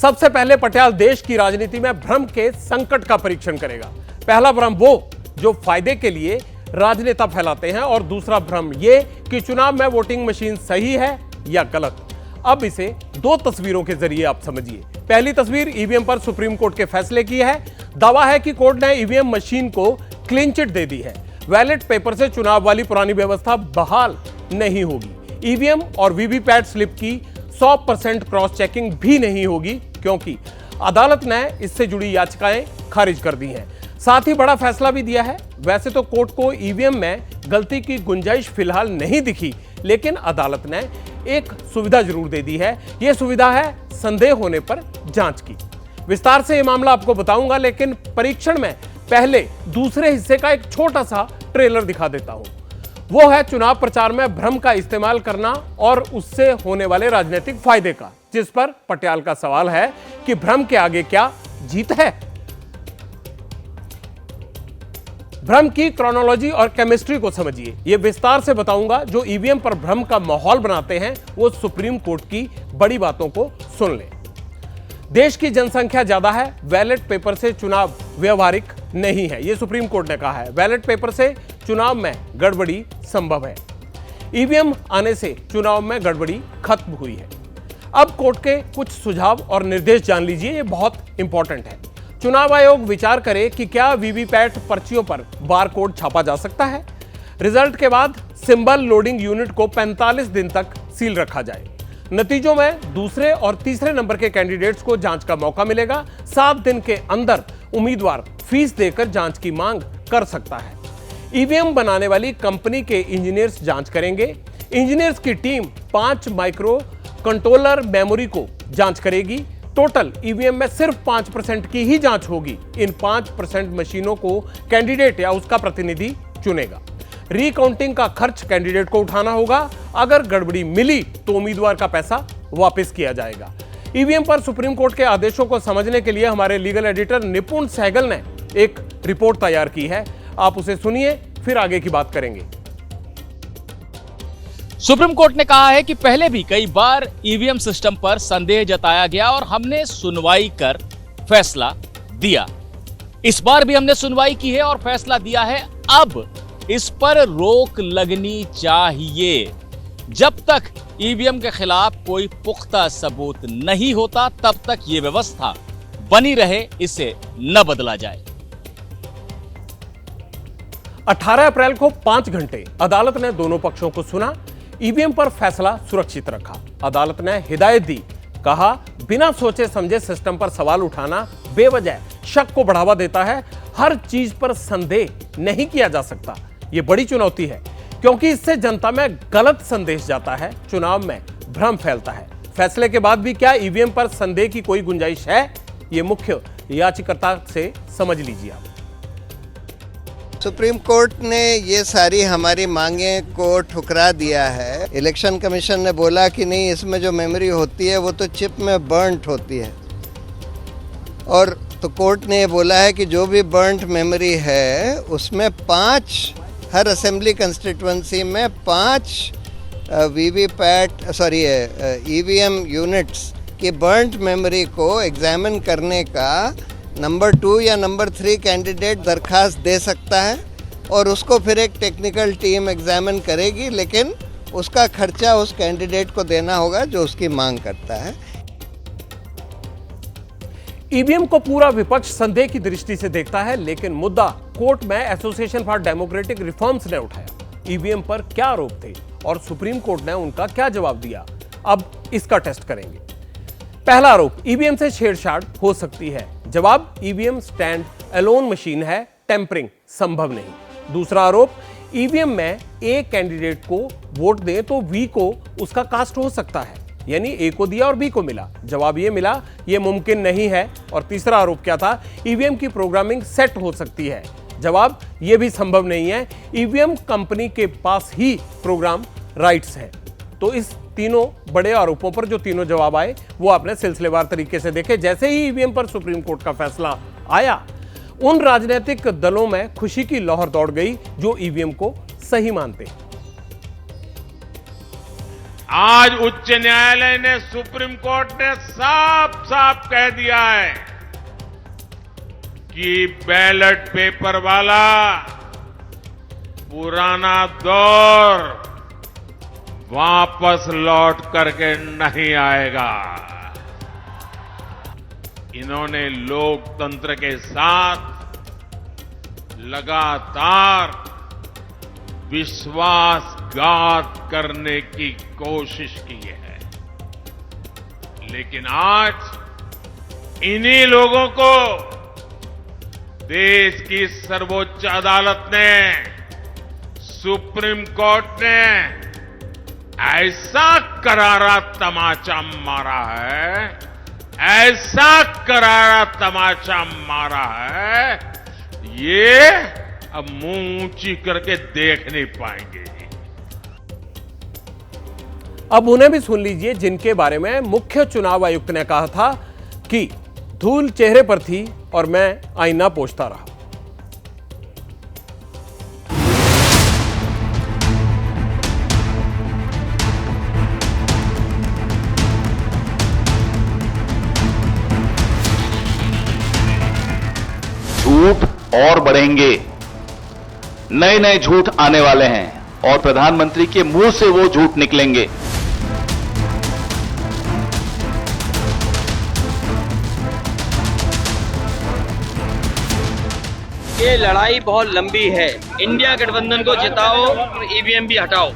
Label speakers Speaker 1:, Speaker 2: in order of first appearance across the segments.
Speaker 1: सबसे पहले पटियाल देश की राजनीति में भ्रम के संकट का परीक्षण करेगा। पहला भ्रम वो जो फायदे के लिए राजनेता फैलाते हैं और दूसरा भ्रम ये कि चुनाव में वोटिंग मशीन सही है या गलत। अब इसे दो तस्वीरों के जरिए आप समझिए। पहली तस्वीर ईवीएम पर सुप्रीम कोर्ट के फैसले की है। दावा है कि कोर्ट ने ईवीएम मशीन को क्लीन चिट दे दी है। बैलेट पेपर से चुनाव वाली पुरानी व्यवस्था बहाल नहीं होगी। ईवीएम और वीवीपैट स्लिप की 100% क्रॉस चेकिंग भी नहीं होगी, क्योंकि अदालत ने इससे जुड़ी याचिकाएं खारिज कर दी हैं। साथ ही बड़ा फैसला भी दिया है। वैसे तो कोर्ट को ईवीएम में गलती की गुंजाइश फिलहाल नहीं दिखी, लेकिन अदालत ने एक सुविधा जरूर दे दी है। यह सुविधा है संदेह होने पर जांच की। विस्तार से यह मामला आपको बताऊंगा, लेकिन परीक्षण में पहले दूसरे हिस्से का एक छोटा सा ट्रेलर दिखा देता हूं। वो है चुनाव प्रचार में भ्रम का इस्तेमाल करना और उससे होने वाले राजनीतिक फायदे का, जिस पर पटियाल का सवाल है कि भ्रम के आगे क्या जीत है। भ्रम की क्रोनोलॉजी और केमिस्ट्री को समझिए। यह विस्तार से बताऊंगा। जो ईवीएम पर भ्रम का माहौल बनाते हैं वो सुप्रीम कोर्ट की बड़ी बातों को सुन लें। देश की जनसंख्या ज्यादा है, बैलेट पेपर से चुनाव व्यवहारिक नहीं है, यह सुप्रीम कोर्ट ने कहा है। बैलेट पेपर से चुनाव में गड़बड़ी संभव है। ईवीएम आने से चुनाव में गड़बड़ी खत्म हुई है। अब कोर्ट के कुछ सुझाव और निर्देश जान लीजिए, ये बहुत इंपॉर्टेंट है। चुनाव आयोग विचार करे कि क्या वीवीपैट पर्चियों पर बारकोड छापा जा सकता है। रिजल्ट के बाद सिंबल लोडिंग यूनिट को 45 दिन तक सील रखा जाए। नतीजों में दूसरे और तीसरे नंबर के कैंडिडेट्स को जांच का मौका मिलेगा। 7 दिन के अंदर उम्मीदवार फीस देकर जांच की मांग कर सकता है। ईवीएम बनाने वाली कंपनी के इंजीनियर्स जांच करेंगे। इंजीनियर्स की टीम 5 माइक्रो कंट्रोलर मेमोरी को जांच करेगी। टोटल ईवीएम में सिर्फ 5% की ही जांच होगी। इन 5% मशीनों को कैंडिडेट या उसका प्रतिनिधि चुनेगा। रीकाउंटिंग का खर्च कैंडिडेट को उठाना होगा। अगर गड़बड़ी मिली तो उम्मीदवार का पैसा वापस किया जाएगा। ईवीएम पर सुप्रीम कोर्ट के आदेशों को समझने के लिए हमारे लीगल एडिटर निपुण सहगल ने एक रिपोर्ट तैयार की है। आप उसे सुनिए, फिर आगे की बात करेंगे।
Speaker 2: सुप्रीम कोर्ट ने कहा है कि पहले भी कई बार ईवीएम सिस्टम पर संदेह जताया गया और हमने सुनवाई कर फैसला दिया। इस बार भी हमने सुनवाई की है और फैसला दिया है। अब इस पर रोक लगनी चाहिए। जब तक ईवीएम के खिलाफ कोई पुख्ता सबूत नहीं होता, तब तक यह व्यवस्था बनी रहे, इसे न बदला जाए।
Speaker 1: 18 अप्रैल को 5 घंटे अदालत ने दोनों पक्षों को सुना। ईवीएम पर फैसला सुरक्षित रखा। अदालत ने हिदायत दी, कहा बिना सोचे समझे सिस्टम पर सवाल उठाना बेवजह शक को बढ़ावा देता है। हर चीज पर संदेह नहीं किया जा सकता। यह बड़ी चुनौती है, क्योंकि इससे जनता में गलत संदेश जाता है, चुनाव में भ्रम फैलता है। फैसले के बाद भी क्या ईवीएम पर संदेह की कोई गुंजाइश है? यह मुख्य याचिकाकर्ता से समझ लीजिए आप।
Speaker 3: सुप्रीम कोर्ट ने ये सारी हमारी मांगे को ठुकरा दिया है। इलेक्शन कमीशन ने बोला कि नहीं, इसमें जो मेमोरी होती है वो तो चिप में बर्न्ट होती है, और तो कोर्ट ने ये बोला है कि जो भी बर्न्ट मेमोरी है उसमें 5 हर असेंबली कंस्टिट्यूंसी में 5 ईवीएम यूनिट्स की बर्न्ट मेमोरी को एग्जामिन करने का नंबर 2 या नंबर 3 कैंडिडेट दरखास्त दे सकता है, और उसको फिर एक टेक्निकल टीम एग्जामिन करेगी, लेकिन उसका खर्चा उस कैंडिडेट को देना होगा जो उसकी मांग करता है।
Speaker 1: ईवीएम को पूरा विपक्ष संदेह की दृष्टि से देखता है, लेकिन मुद्दा कोर्ट में एसोसिएशन फॉर डेमोक्रेटिक रिफॉर्म्स ने उठाया। ईवीएम पर क्या आरोप थे और सुप्रीम कोर्ट ने उनका क्या जवाब दिया, अब इसका टेस्ट करेंगे। पहला आरोप, ईवीएम से छेड़छाड़ हो सकती है। जवाब, ईवीएम स्टैंड अलोन मशीन है, टेम्परिंग संभव नहीं। दूसरा आरोप, ईवीएम में ए कैंडिडेट को वोट दें तो बी को उसका कास्ट हो सकता है, यानी ए को दिया और बी को मिला। जवाब ये मिला, ये मुमकिन नहीं है। और तीसरा आरोप क्या था? ईवीएम की प्रोग्रामिंग सेट हो सकती है। जवाब, ये भी संभव नहीं है। ईवीएम कंपनी के पास ही प्रोग्राम राइट्स है। तो इस तीनों बड़े आरोपों पर जो तीनों जवाब आए वो आपने सिलसिलेवार तरीके से देखे। जैसे ही ईवीएम पर सुप्रीम कोर्ट का फैसला आया, उन राजनीतिक दलों में खुशी की लहर दौड़ गई जो ईवीएम को सही मानते हैं।
Speaker 4: आज उच्च न्यायालय ने, सुप्रीम कोर्ट ने साफ साफ कह दिया है कि बैलेट पेपर वाला पुराना दौर वापस लौट करके नहीं आएगा। इन्होंने लोकतंत्र के साथ लगातार विश्वासघात करने की कोशिश की है, लेकिन आज इन्हीं लोगों को देश की सर्वोच्च अदालत ने, सुप्रीम कोर्ट ने ऐसा करारा तमाचा मारा है, ऐसा करारा तमाचा मारा है, ये अब मुंह ऊंची करके देख नहीं पाएंगे।
Speaker 1: अब उन्हें भी सुन लीजिए जिनके बारे में मुख्य चुनाव आयुक्त ने कहा था कि धूल चेहरे पर थी और मैं आईना पोंछता रहा।
Speaker 5: झूठ और बढ़ेंगे, नए नए झूठ आने वाले हैं और प्रधानमंत्री के मुंह से वो झूठ निकलेंगे।
Speaker 6: ये लड़ाई बहुत लंबी है। इंडिया गठबंधन को जिताओ और ईवीएम भी हटाओ।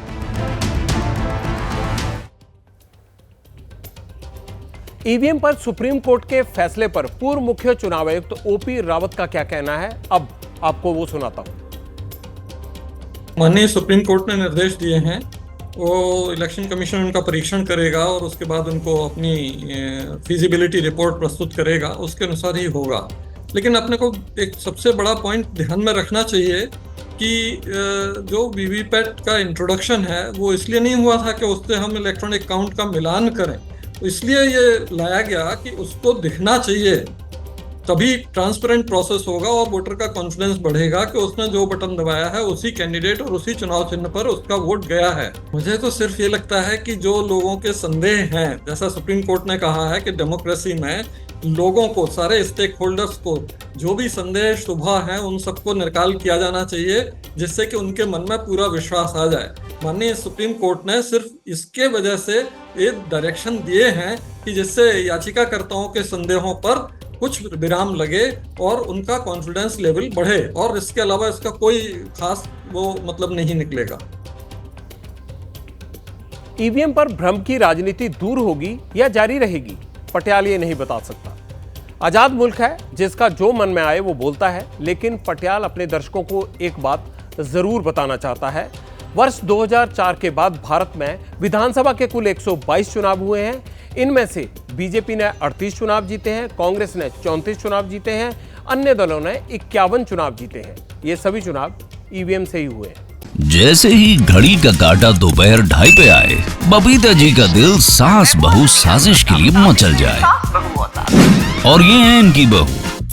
Speaker 1: ईवीएम पर सुप्रीम कोर्ट के फैसले पर पूर्व मुख्य चुनाव आयुक्त ओपी रावत का क्या कहना है, अब आपको वो सुनाता हूं।
Speaker 7: माननीय सुप्रीम कोर्ट ने निर्देश दिए हैं, वो इलेक्शन कमीशन उनका परीक्षण करेगा और उसके बाद उनको अपनी फिजिबिलिटी रिपोर्ट प्रस्तुत करेगा, उसके अनुसार ही होगा। लेकिन अपने को एक सबसे बड़ा पॉइंट ध्यान में रखना चाहिए कि जो वीवीपैट का इंट्रोडक्शन है वो इसलिए नहीं हुआ था कि उससे हम इलेक्ट्रॉनिक काउंट का मिलान करें, इसलिए ये लाया गया कि उसको दिखना चाहिए, तभी ट्रांसपेरेंट प्रोसेस होगा और वोटर का कॉन्फिडेंस बढ़ेगा कि उसने जो बटन दबाया है उसी कैंडिडेट और उसी चुनाव चिन्ह पर उसका वोट गया है। मुझे तो सिर्फ ये लगता है कि जो लोगों के संदेह हैं, जैसा सुप्रीम कोर्ट ने कहा है कि डेमोक्रेसी में लोगों को, सारे स्टेक होल्डर्स को जो भी संदेह शुबा है उन सबको निकाल किया जाना चाहिए, जिससे कि उनके मन में पूरा विश्वास आ जाए। माननीय सुप्रीम कोर्ट ने सिर्फ इसके वजह से एक डायरेक्शन दिए हैं कि जिससे याचिकाकर्ताओं के संदेहों पर कुछ विराम लगे और उनका कॉन्फिडेंस लेवल बढ़े, और इसके अलावा इसका कोई खास वो मतलब नहीं निकलेगा।
Speaker 1: ईवीएम पर भ्रम की राजनीति दूर होगी या जारी रहेगी, पटियाल ये नहीं बता सकता। आजाद मुल्क है, जिसका जो मन में आए वो बोलता है, लेकिन पटियाल अपने दर्शकों को एक बात जरूर बताना चाहता है। वर्ष 2004 के बाद भारत में विधानसभा के कुल 122 चुनाव हुए हैं। इनमें से बीजेपी ने 38 चुनाव जीते हैं, कांग्रेस ने 34 चुनाव जीते हैं, अन्य दलों ने 51 चुनाव जीते हैं। ये सभी चुनाव ईवीएम से ही हुए हैं।
Speaker 8: जैसे ही घड़ी का काटा दोपहर 2:30 पे आए, बबीता जी का दिल सास बहू साजिश के लिए मचल जाए। और ये है इनकी बहू,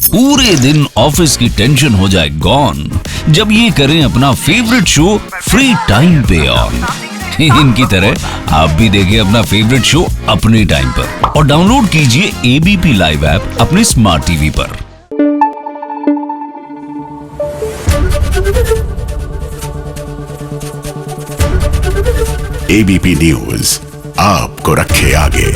Speaker 8: पूरे दिन ऑफिस की टेंशन हो जाए गॉन जब ये करें अपना फेवरेट शो फ्री टाइम पे ऑन। इनकी तरह आप भी देखिए अपना फेवरेट शो अपने टाइम पर और डाउनलोड कीजिए एबीपी लाइव ऐप अपने स्मार्ट टीवी पर।
Speaker 9: एबीपी न्यूज आपको रखे आगे।